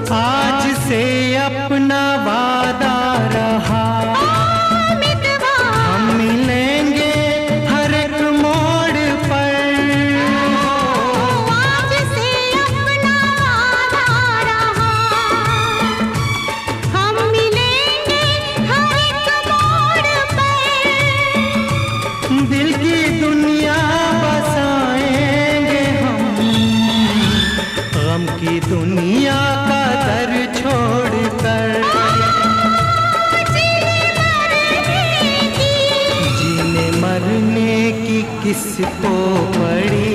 आज से अपना वादा रहा, हम मिलेंगे हर एक मोड़ पर। आज से अपना वादा रहा, हम मिलेंगे हर एक मोड़ पर। दिल की दुनिया बसाएंगे हम, गम की दुनिया का दर छोड़कर। जीने मरने की किसको पड़ी